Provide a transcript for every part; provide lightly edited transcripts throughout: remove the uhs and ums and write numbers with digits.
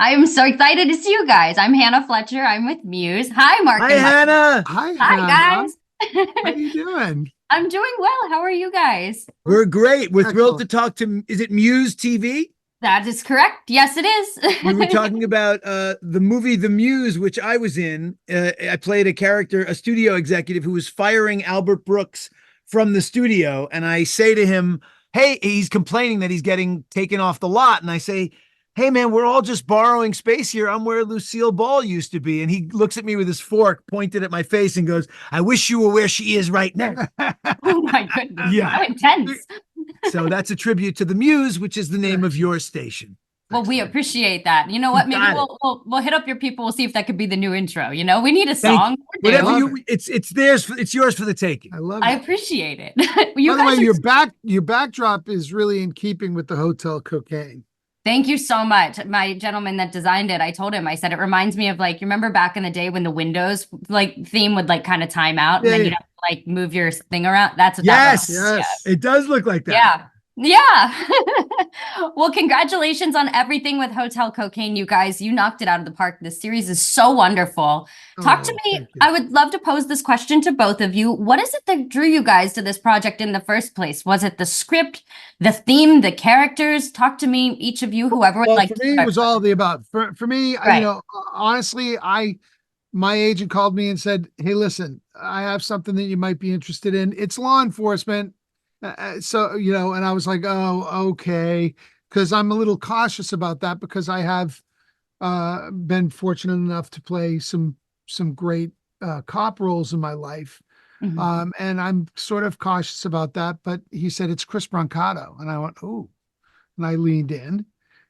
I'm so excited to see you guys. I'm Hannah Fletcher. I'm with Muse. Hi, Mark Hi, and Mike. Hannah. Hi, Hi, Hannah. guys. How you doing? I'm doing well. How are you guys? We're great. We're thrilled to Excellent. talk to, is it Muse TV? That is correct. Yes, it We were is. talking about the movie The Muse, which I was in. I played a character, a studio executive who was firing Albert Brooks from the studio. And I say to him, hey, he's complaining that he's getting taken off the lot. And I say, hey, man, we're all just borrowing space here. I'm where Lucille Ball used to be. And he looks at me with his fork pointed at my face and goes, I wish you were where she is right now. Oh my goodness. Yeah. How intense. So that's a tribute to the Muse, which is the name of your station. Well, we appreciate that. You know You what? Maybe got it. we'll hit up your people. We'll see if that could be the new intro. You know, we need a Thank song. We whatever do. you. It's theirs. It's yours for the taking. I love I it. appreciate it. By You the way, guys are your backdrop is really in keeping with the hotel cocaine. Thank you so much. My gentleman that designed it, I told him, I said, it reminds me of like, you remember back in the day when the Windows like theme would like kind of time out and Yeah, then yeah. you'd have to like move your thing around. That's what that Yes, reminds me of. Yes. it does look like that. Yeah. Yeah. Well, congratulations on everything with Hotel Cocaine, you guys. You knocked it out of the park. This series is so wonderful. Talk to Oh, me. thank you. I would love to pose this question to both of you. What is it that drew you guys to this project in the first place? Was it the script, the theme, the characters? Talk to me, each of you, whoever would Well, like for to me, it start. was all of the above. For me, Right. honestly, my agent called me and said, "Hey, listen, I have something that you might be interested in. It's law enforcement." And I was like, "Oh, okay," because I'm a little cautious about that because I have been fortunate enough to play some great cop roles in my life. Mhm. And I'm sort of cautious about that. But he said it's Chris Brancato, and I went, "Oh," and I leaned in,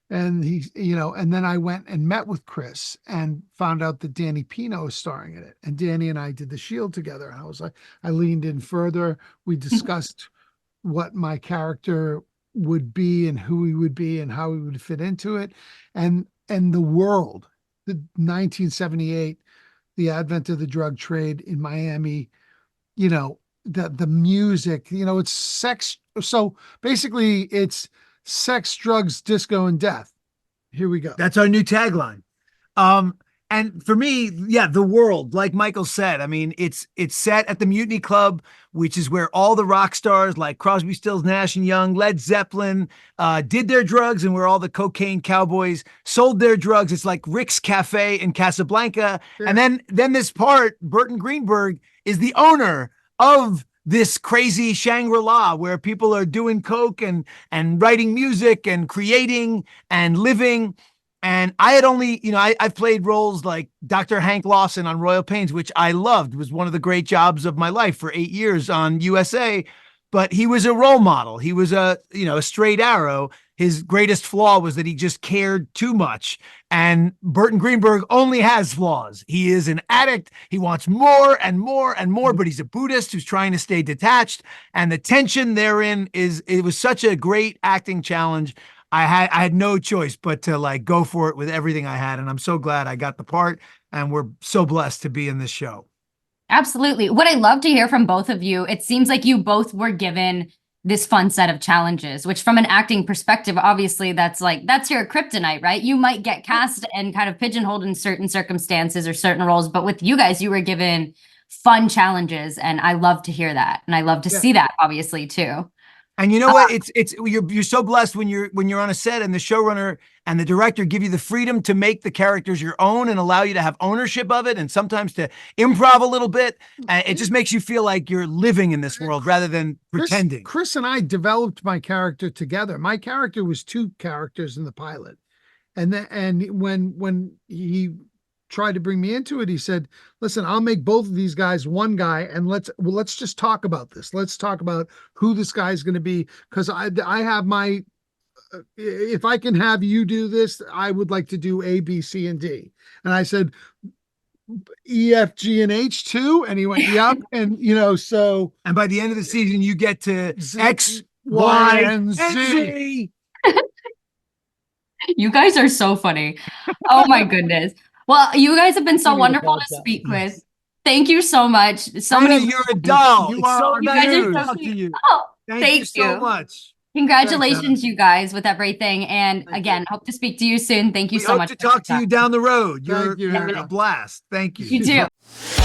and and then I went and met with Chris and found out that Danny Pino is starring in it, and Danny and I did The Shield together, and I was like, I leaned in further. We discussed what my character would be and who he would be and how he would fit into it, and the world, the 1978, the advent of the drug trade in Miami, the music, it's sex. So basically it's sex, drugs, disco, and death. Here we go. That's our new tagline. Um, and for me, yeah, the world, like Michael said, I mean, it's set at the Mutiny Club, which is where all the rock stars like Crosby, Stills, Nash and Young, Led Zeppelin, did their drugs, and where all the cocaine cowboys sold their drugs. It's like Rick's Cafe in Casablanca, Yeah. and then this part, Burton Greenberg is the owner of this crazy Shangri-La where people are doing coke and writing music and creating and living. And I had only, I've played roles like Dr. Hank Lawson on Royal Pains, which I loved, was one of the great jobs of my life for 8 years on USA. But he was a role model. He was a straight arrow. His greatest flaw was that he just cared too much. And Burton Greenberg only has flaws. He is an addict. He wants more and more and more, but he's a Buddhist who's trying to stay detached. And the tension therein it was such a great acting challenge. I had no choice but to like go for it with everything I had. And I'm so glad I got the part. And we're so blessed to be in this show. Absolutely. What I love to hear from both of you, it seems like you both were given this fun set of challenges, which from an acting perspective, obviously that's your kryptonite, right? You might get cast and kind of pigeonholed in certain circumstances or certain roles, but with you guys, you were given fun challenges, and I love to hear that. And I love to Yeah. see that, obviously, too. And you know what? It's you're so blessed when you're on a set and the showrunner and the director give you the freedom to make the characters your own and allow you to have ownership of it and sometimes to improv a little bit. It just makes you feel like you're living in this world rather than pretending. Chris and I developed my character together. My character was two characters in the pilot. And when he tried to bring me into it, he said, "Listen, I'll make both of these guys one guy, and let's just talk about this. Let's talk about who this guy is going to be, because I have my if I can have you do this, I would like to do A, B, C, and D." And I said, "E, F, G, and H too," and he went, "Yep." And so And by the end of the season, you get to Z, X, Y, Y, and and Z. Z. You guys are so funny. Oh my goodness. Well, you guys have been so You need to wonderful pause to that. speak with. Yes. Thank you so much. So Hannah, many. you're a doll. You It's are so our You nice guys to are muse. so talk to sweet. you. Oh, Thank you thank so you. much. Congratulations, you guys, with everything. And Thank again, hope to speak to you soon. Thank you We so hope much. to for talk to that. you down the road. You're Thank you, having Hannah. a blast. Thank you. You too.